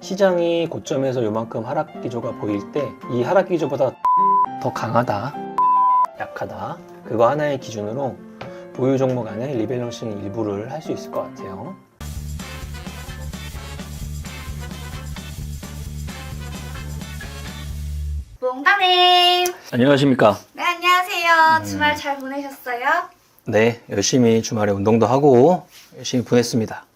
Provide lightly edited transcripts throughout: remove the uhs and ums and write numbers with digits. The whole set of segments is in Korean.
시장이 고점에서 요만큼 하락 기조가 보일 때 이 하락 기조보다 더 강하다, 약하다, 그거 하나의 기준으로 보유 종목 안에 리밸런싱 일부를 할 수 있을 것 같아요. 몽다님! 안녕하십니까? 네, 안녕하세요. 주말 잘 보내셨어요? 네, 열심히 주말에 운동도 하고 열심히 보냈습니다.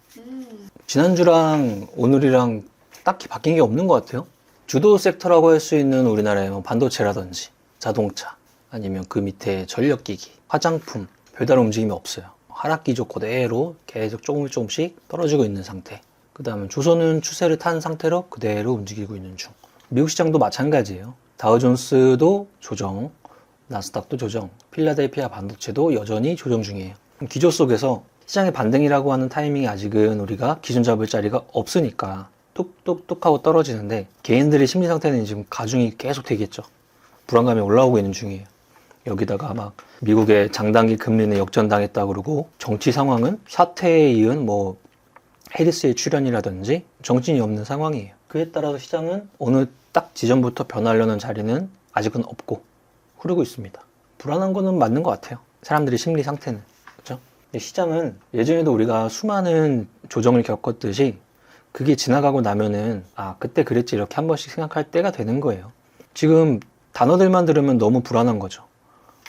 지난주랑 오늘이랑 딱히 바뀐 게 없는 것 같아요. 주도 섹터라고 할 수 있는 우리나라의 뭐 반도체라든지 자동차, 아니면 그 밑에 전력기기, 화장품, 별다른 움직임이 없어요. 하락 기조 그대로 계속 조금씩 떨어지고 있는 상태. 그 다음에 조선은 추세를 탄 상태로 그대로 움직이고 있는 중. 미국 시장도 마찬가지예요. 다우존스도 조정, 나스닥도 조정, 필라델피아 반도체도 여전히 조정 중이에요. 기조 속에서 시장의 반등이라고 하는 타이밍이 아직은 우리가 기준 잡을 자리가 없으니까 뚝뚝뚝 하고 떨어지는데, 개인들의 심리 상태는 지금 가중이 계속 되겠죠. 불안감이 올라오고 있는 중이에요. 여기다가 막 미국의 장단기 금리는 역전당했다 그러고, 정치 상황은 사태에 이은 뭐 해리스의 출연이라든지 정신이 없는 상황이에요. 그에 따라서 시장은 어느 딱 지점부터 변하려는 자리는 아직은 없고 흐르고 있습니다. 불안한 거는 맞는 것 같아요. 사람들의 심리 상태는. 그렇죠? 근데 시장은 예전에도 우리가 수많은 조정을 겪었듯이 그게 지나가고 나면은 그때 그랬지 이렇게 한 번씩 생각할 때가 되는 거예요. 지금 단어들만 들으면 너무 불안한 거죠.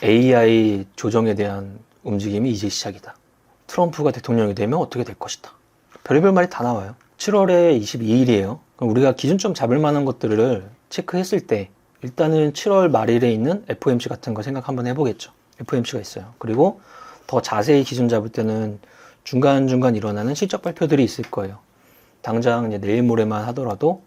AI 조정에 대한 움직임이 이제 시작이다. 트럼프가 대통령이 되면 어떻게 될 것이다. 별의별 말이 다 나와요. 7월에 22일이에요. 그럼 우리가 기준점 잡을 만한 것들을 체크했을 때 일단은 7월 말일에 있는 FOMC 같은 거 생각 한번 해보겠죠. FOMC가 있어요. 그리고 더 자세히 기준 잡을 때는 중간중간 일어나는 실적 발표들이 있을 거예요. 당장 이제 내일 모레만 하더라도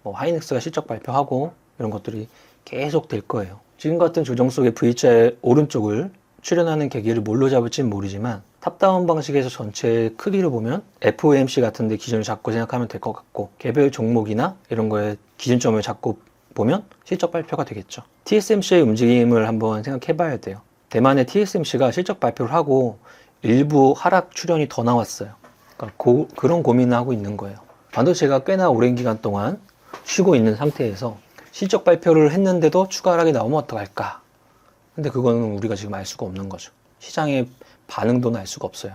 뭐 하이닉스가 실적 발표하고 이런 것들이 계속 될 거예요. 지금 같은 조정 속의 V자의 오른쪽을 출현하는 계기를 뭘로 잡을지는 모르지만, 탑다운 방식에서 전체 크기를 보면 FOMC 같은 데 기준을 잡고 생각하면 될 것 같고, 개별 종목이나 이런 거에 기준점을 잡고 보면 실적 발표가 되겠죠. TSMC의 움직임을 한번 생각해 봐야 돼요. 대만의 TSMC가 실적 발표를 하고 일부 하락 출현이 더 나왔어요. 그러니까 그런 고민을 하고 있는 거예요. 반도체가 꽤나 오랜 기간 동안 쉬고 있는 상태에서 실적 발표를 했는데도 추가 하락이 나오면 어떡할까? 근데 그거는 우리가 지금 알 수가 없는 거죠. 시장의 반응도는 알 수가 없어요.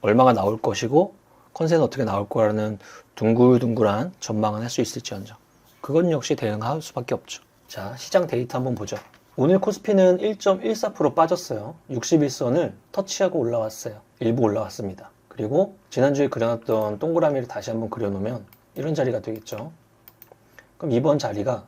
얼마가 나올 것이고 컨센은 어떻게 나올 거라는 둥글둥글한 전망은 할 수 있을지언정, 그건 역시 대응할 수밖에 없죠. 자, 시장 데이터 한번 보죠. 오늘 코스피는 1.14% 빠졌어요. 61선을 터치하고 올라왔어요. 일부 올라왔습니다. 그리고 지난주에 그려놨던 동그라미를 다시 한번 그려놓으면 이런 자리가 되겠죠. 그럼 이번 자리가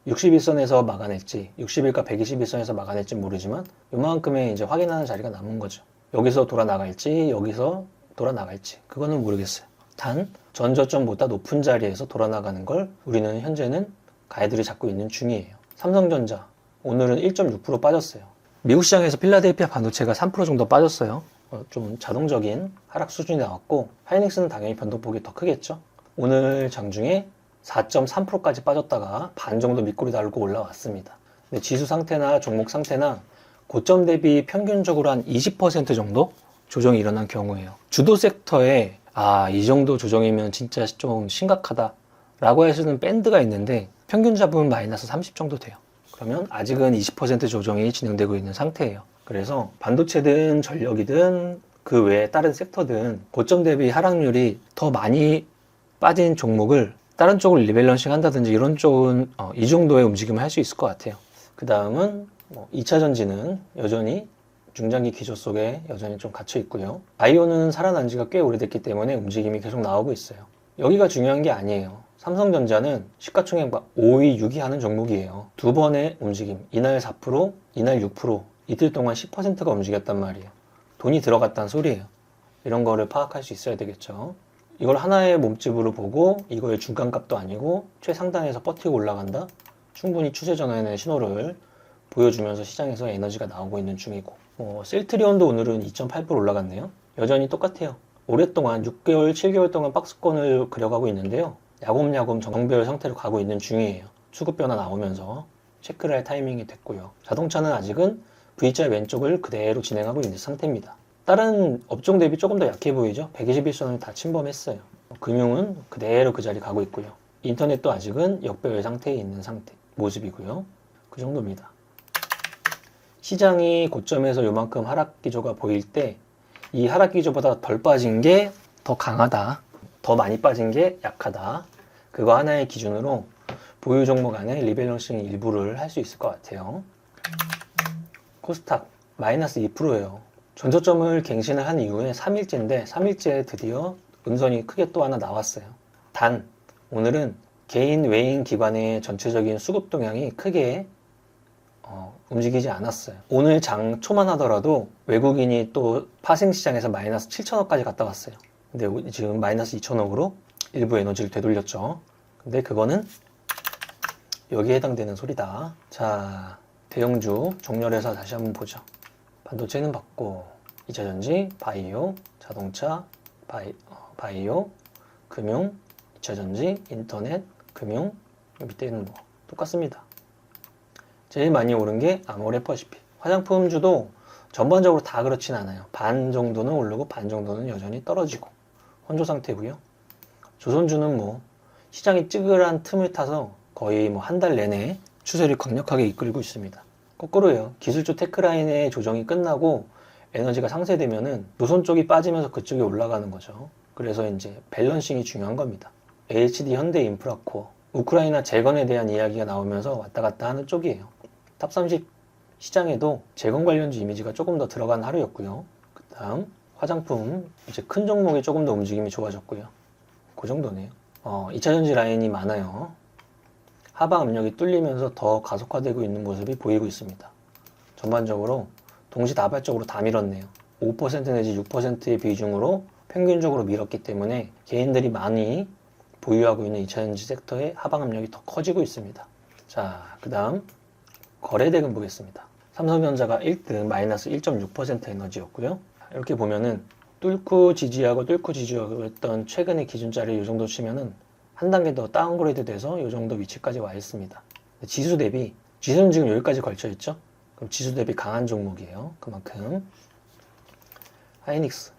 61선에서 막아낼지 61과 121선에서 막아낼지 모르지만 요만큼의 이제 확인하는 자리가 남은 거죠. 여기서 돌아 나갈지 여기서 돌아 나갈지 그거는 모르겠어요. 단 전저점보다 높은 자리에서 돌아 나가는 걸 우리는 현재는 가이드를 잡고 있는 중이에요. 삼성전자 오늘은 1.6% 빠졌어요. 미국 시장에서 필라델피아 반도체가 3% 정도 빠졌어요. 좀 자동적인 하락 수준이 나왔고, 하이닉스는 당연히 변동폭이 더 크겠죠. 오늘 장중에 4.3%까지 빠졌다가 반 정도 밑꼬리 달고 올라왔습니다. 근데 지수 상태나 종목 상태나 고점 대비 평균적으로 한 20% 정도 조정이 일어난 경우예요. 주도 섹터에 이 정도 조정이면 진짜 좀 심각하다 라고 할 수 있는 밴드가 있는데, 평균 잡으면 마이너스 30 정도 돼요. 그러면 아직은 20% 조정이 진행되고 있는 상태예요. 그래서 반도체든 전력이든 그 외에 다른 섹터든 고점 대비 하락률이 더 많이 빠진 종목을 다른 쪽을 리밸런싱 한다든지 이런 쪽은 이 정도의 움직임을 할 수 있을 것 같아요. 그 다음은 2차 전지는 여전히 중장기 기조 속에 여전히 좀 갇혀 있고요. 바이오는 살아난 지가 꽤 오래됐기 때문에 움직임이 계속 나오고 있어요. 여기가 중요한 게 아니에요. 삼성전자는 시가총액 5위, 6위 하는 종목이에요. 두 번의 움직임, 이날 4%, 이날 6%, 이틀 동안 10%가 움직였단 말이에요. 돈이 들어갔다는 소리예요. 이런 거를 파악할 수 있어야 되겠죠. 이걸 하나의 몸집으로 보고 이거의 중간값도 아니고 최상단에서 버티고 올라간다? 충분히 추세 전환의 신호를 보여주면서 시장에서 에너지가 나오고 있는 중이고, 셀트리온도 오늘은 2.8% 올라갔네요. 여전히 똑같아요. 오랫동안 6개월, 7개월 동안 박스권을 그려가고 있는데요. 야곱야곱 정배열 상태로 가고 있는 중이에요. 수급 변화 나오면서 체크를 할 타이밍이 됐고요. 자동차는 아직은 V자 왼쪽을 그대로 진행하고 있는 상태입니다. 다른 업종 대비 조금 더 약해 보이죠? 121선을 다 침범했어요. 금융은 그대로 그 자리 가고 있고요. 인터넷도 아직은 역배열 상태에 있는 모습이고요. 그 정도입니다. 시장이 고점에서 요만큼 하락 기조가 보일 때 이 하락 기조보다 덜 빠진 게 더 강하다, 더 많이 빠진 게 약하다, 그거 하나의 기준으로 보유 종목 안에 리밸런싱 일부를 할 수 있을 것 같아요. 코스닥 마이너스 2%예요. 전저점을 갱신을 한 이후에 3일째인데 3일째에 드디어 음선이 크게 또 하나 나왔어요. 단 오늘은 개인 외인 기관의 전체적인 수급 동향이 크게 움직이지 않았어요. 오늘 장 초만 하더라도 외국인이 또 파생시장에서 마이너스 7천억까지 갔다 왔어요. 근데 지금 마이너스 2천억으로 일부 에너지를 되돌렸죠. 근데 그거는 여기에 해당되는 소리다. 자, 대형주 정렬해서 다시 한번 보죠. 반도체는 봤고, 2차전지, 바이오, 자동차, 바이오, 금융, 2차전지, 인터넷, 금융, 밑에는 뭐 똑같습니다. 제일 많이 오른 게 아모레퍼시픽. 화장품주도 전반적으로 다 그렇진 않아요. 반 정도는 오르고 반 정도는 여전히 떨어지고 혼조 상태고요. 조선주는 뭐 시장이 찌그러한 틈을 타서 거의 뭐 한 달 내내 추세를 강력하게 이끌고 있습니다. 거꾸로예요. 기술주 테크라인의 조정이 끝나고 에너지가 상쇄되면은 노선 쪽이 빠지면서 그쪽이 올라가는 거죠. 그래서 이제 밸런싱이 중요한 겁니다. HD 현대인프라코어, 우크라이나 재건에 대한 이야기가 나오면서 왔다 갔다 하는 쪽이에요. 탑30 시장에도 재건 관련주 이미지가 조금 더 들어간 하루였고요. 그 다음 화장품, 이제 큰 종목이 조금 더 움직임이 좋아졌고요. 그 정도네요. 2차전지 라인이 많아요. 하방 압력이 뚫리면서 더 가속화되고 있는 모습이 보이고 있습니다. 전반적으로 동시다발적으로 다 밀었네요. 5% 내지 6%의 비중으로 평균적으로 밀었기 때문에 개인들이 많이 보유하고 있는 2차전지 섹터의 하방 압력이 더 커지고 있습니다. 자, 그 다음 거래대금 보겠습니다. 삼성전자가 1등 마이너스 1.6% 에너지였고요. 이렇게 보면은 뚫고 지지하고 했던 최근의 기준자를 이 정도 치면은 한 단계 더 다운그레이드 돼서 이 정도 위치까지 와 있습니다. 지수는 지금 여기까지 걸쳐 있죠? 그럼 지수 대비 강한 종목이에요. 그만큼 하이닉스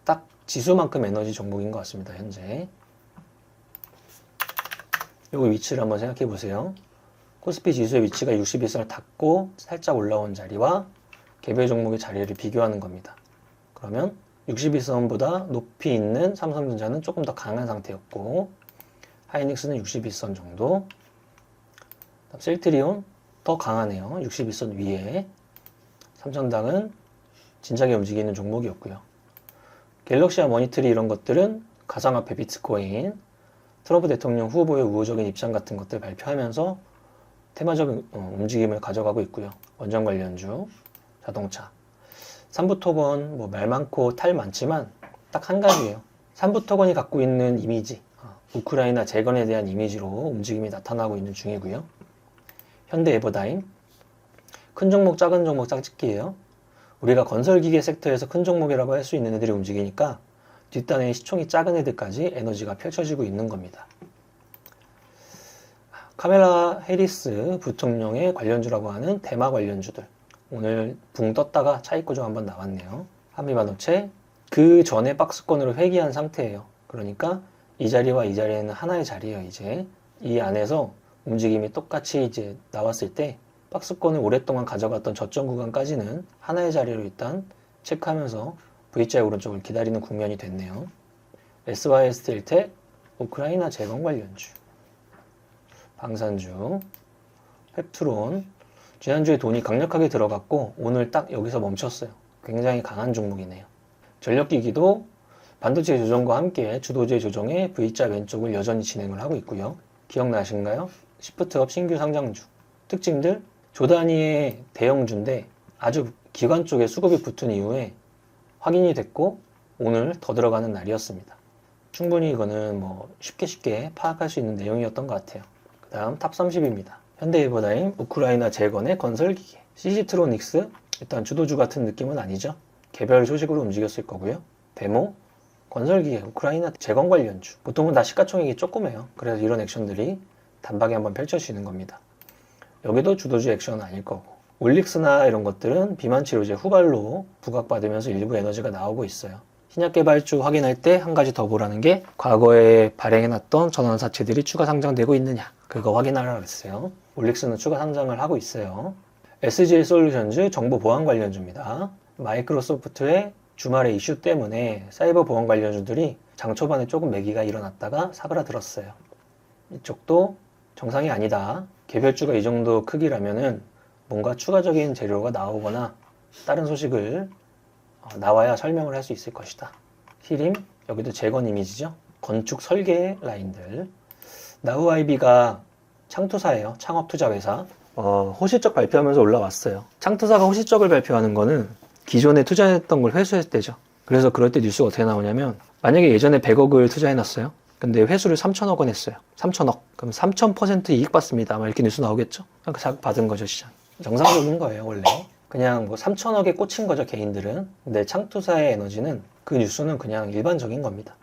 딱 지수만큼 에너지 종목인 것 같습니다. 현재 요 위치를 한번 생각해 보세요. 코스피 지수의 위치가 61선을 닫고 살짝 올라온 자리와 개별 종목의 자리를 비교하는 겁니다. 그러면 61선보다 높이 있는 삼성전자는 조금 더 강한 상태였고, 하이닉스는 61선 정도, 셀트리온 더 강하네요. 61선 위에. 삼성당은 진작에 움직이는 종목이었고요. 갤럭시와 머니터리 이런 것들은 가상화폐 비트코인, 트럼프 대통령 후보의 우호적인 입장 같은 것들 발표하면서 테마적인 움직임을 가져가고 있고요. 원전 관련주, 자동차. 삼부토건 뭐 말 많고 탈 많지만 딱 한 가지예요. 삼부토건이 갖고 있는 이미지, 우크라이나 재건에 대한 이미지로 움직임이 나타나고 있는 중이고요. 현대에버다임, 큰 종목 작은 종목 짝짓기예요. 우리가 건설기계 섹터에서 큰 종목이라고 할 수 있는 애들이 움직이니까 뒷단에 시총이 작은 애들까지 에너지가 펼쳐지고 있는 겁니다. 카멜라 해리스 부통령의 관련주라고 하는 대마 관련주들, 오늘 붕 떴다가 차익 구조 한번 나왔네요. 한미반도체 그 전에 박스권으로 회귀한 상태예요. 그러니까 이 자리와 이 자리에는 하나의 자리예요. 이제 이 안에서 움직임이 똑같이 이제 나왔을 때 박스권을 오랫동안 가져갔던 저점 구간까지는 하나의 자리로 일단 체크하면서 V자의 오른쪽을 기다리는 국면이 됐네요. SYS텔텍 우크라이나 재건 관련주, 방산주, 펩트론, 지난주에 돈이 강력하게 들어갔고 오늘 딱 여기서 멈췄어요. 굉장히 강한 종목이네요. 전력기기도 반도체 조정과 함께 주도주의 조정에 V자 왼쪽을 여전히 진행을 하고 있고요. 기억나신가요? 시프트업 신규 상장주. 특징들, 조 단위의 대형주인데 아주 기관 쪽에 수급이 붙은 이후에 확인이 됐고 오늘 더 들어가는 날이었습니다. 충분히 이거는 뭐 쉽게 파악할 수 있는 내용이었던 것 같아요. 그 다음 탑30입니다. 현대에버다임, 우크라이나 재건의 건설기계, CG트로닉스, 일단 주도주 같은 느낌은 아니죠. 개별 소식으로 움직였을 거고요. 데모, 건설기계, 우크라이나 재건 관련주. 보통은 다 시가총액이 조그매요. 그래서 이런 액션들이 단박에 한번 펼쳐지는 겁니다. 여기도 주도주 액션은 아닐 거고. 올릭스나 이런 것들은 비만치료제 후발로 부각받으면서 일부 에너지가 나오고 있어요. 신약 개발주 확인할 때 한 가지 더 보라는 게 과거에 발행해놨던 전환사채들이 추가 상장되고 있느냐 그거 확인하라고 했어요. 올릭스는 추가 상장을 하고 있어요. SGL 솔루션즈 정보 보안 관련주입니다. 마이크로소프트의 주말의 이슈 때문에 사이버 보안 관련주들이 장 초반에 조금 매기가 일어났다가 사그라들었어요. 이쪽도 정상이 아니다. 개별주가 이 정도 크기라면은 뭔가 추가적인 재료가 나오거나 다른 소식을 나와야 설명을 할 수 있을 것이다. 히림, 여기도 재건 이미지죠. 건축 설계 라인들. 나우아이비가 창투사예요. 창업투자회사. 호실적 발표하면서 올라왔어요. 창투사가 호실적을 발표하는 거는 기존에 투자했던 걸 회수했을 때죠. 그래서 그럴 때 뉴스가 어떻게 나오냐면 만약에 예전에 100억을 투자해놨어요. 근데 회수를 3천억 원 했어요. 3천억. 그럼 3000% 이익 받습니다. 막 이렇게 뉴스 나오겠죠. 그러니까 자극 받은 거죠, 시장. 정상적인 거예요, 원래. 그냥 뭐 3천억에 꽂힌 거죠, 개인들은. 근데 창투사의 에너지는 그 뉴스는 그냥 일반적인 겁니다.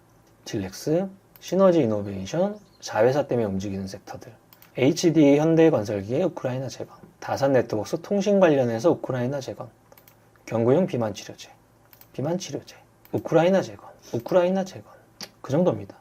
딜렉스, 시너지 이노베이션, 자회사 때문에 움직이는 섹터들. HD 현대건설기의 우크라이나 재건. 다산 네트워크스 통신 관련해서 우크라이나 재건. 경구용 비만 치료제. 비만 치료제. 우크라이나 재건. 우크라이나 재건. 그 정도입니다.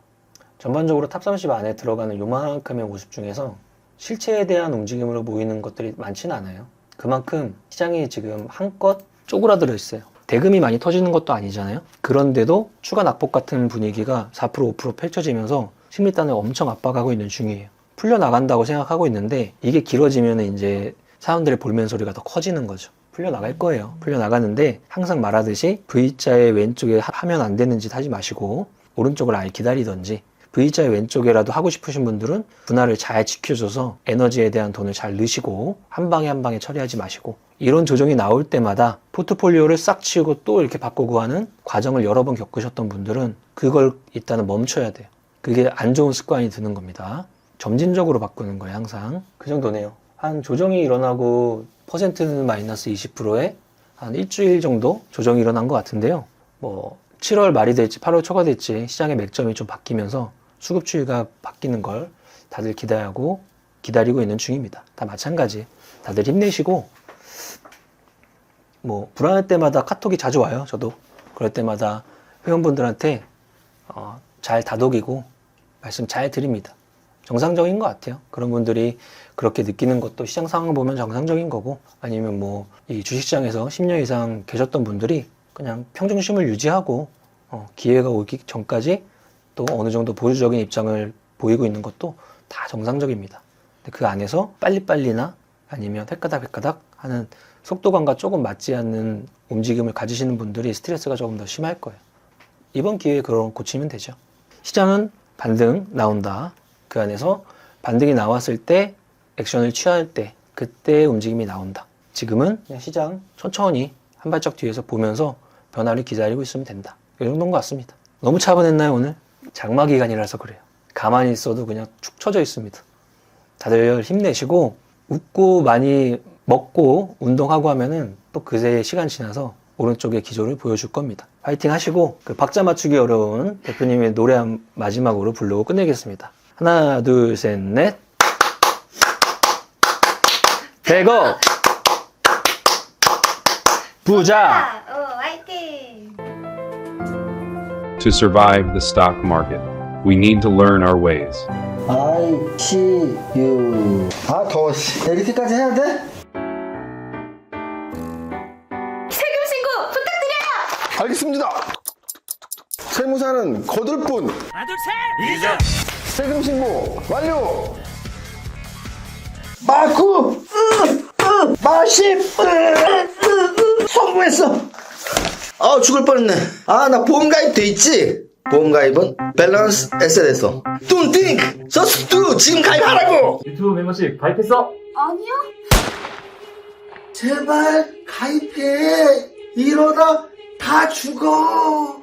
전반적으로 탑30 안에 들어가는 요만큼의 모습 중에서 실체에 대한 움직임으로 보이는 것들이 많지는 않아요. 그만큼 시장이 지금 한껏 쪼그라들어 있어요. 대금이 많이 터지는 것도 아니잖아요. 그런데도 추가 낙폭 같은 분위기가 4% 5% 펼쳐지면서 심리단을 엄청 압박하고 있는 중이에요. 풀려나간다고 생각하고 있는데 이게 길어지면 이제 사람들의 볼멘 소리가 더 커지는 거죠. 풀려나갈 거예요. 풀려나가는데 항상 말하듯이 V자의 왼쪽에 하면 안 되는 짓 하지 마시고 오른쪽을 아예 기다리던지 V자의 왼쪽에라도 하고 싶으신 분들은 분할을 잘 지켜줘서 에너지에 대한 돈을 잘 넣으시고 한 방에 처리하지 마시고 이런 조정이 나올 때마다 포트폴리오를 싹 치우고 또 이렇게 바꾸고 하는 과정을 여러 번 겪으셨던 분들은 그걸 일단은 멈춰야 돼요. 그게 안 좋은 습관이 드는 겁니다. 점진적으로 바꾸는 거예요, 항상. 그 정도네요. 한 조정이 일어나고 퍼센트는 마이너스 20%에 한 일주일 정도 조정이 일어난 것 같은데요. 뭐 7월 말이 될지 8월 초가 될지 시장의 맥점이 좀 바뀌면서 수급 추이가 바뀌는 걸 다들 기다리고 있는 중입니다. 다 마찬가지. 다들 힘내시고 뭐 불안할 때마다 카톡이 자주 와요. 저도 그럴 때마다 회원분들한테 잘 다독이고 말씀 잘 드립니다. 정상적인 것 같아요. 그런 분들이 그렇게 느끼는 것도 시장 상황을 보면 정상적인 거고 아니면 뭐 이 주식시장에서 10년 이상 계셨던 분들이 그냥 평정심을 유지하고 기회가 오기 전까지 또 어느 정도 보수적인 입장을 보이고 있는 것도 다 정상적입니다. 근데 그 안에서 빨리빨리나 아니면 헷가닥 하는 속도감과 조금 맞지 않는 움직임을 가지시는 분들이 스트레스가 조금 더 심할 거예요. 이번 기회에 그런 고치면 되죠. 시장은 반등 나온다. 그 안에서 반등이 나왔을 때 액션을 취할 때 그때 움직임이 나온다. 지금은 그냥 시장 천천히 한 발짝 뒤에서 보면서 변화를 기다리고 있으면 된다. 이 정도인 것 같습니다. 너무 차분했나요 오늘? 장마 기간이라서 그래요. 가만히 있어도 그냥 축 처져 있습니다. 다들 힘내시고 웃고 많이 먹고 운동하고 하면은 또 그새 시간 지나서 오른쪽의 기조를 보여줄 겁니다. 파이팅 하시고 그 박자 맞추기 어려운 대표님의 노래 한 마지막으로 부르고 끝내겠습니다. 하나 둘 셋 넷 100억 부자 화이팅! To survive the stock market, we need to learn our ways. I see you. 아, 더워. 이렇게까지 해야 돼? 세금 신고 부탁드려요! 알겠습니다. 세무사는 거둘 뿐. 하나 둘 셋! 세금 신고 완료. 마구 마십 성공했어. 아, 죽을 뻔했네. 아, 나 보험가입 돼 있지? 보험가입은 밸런스 에셋에서 Don't think, just do. 지금 가입하라고. 유튜브 멤버십 가입했어? 아니요? 제발 가입해. 이러다 다 죽어.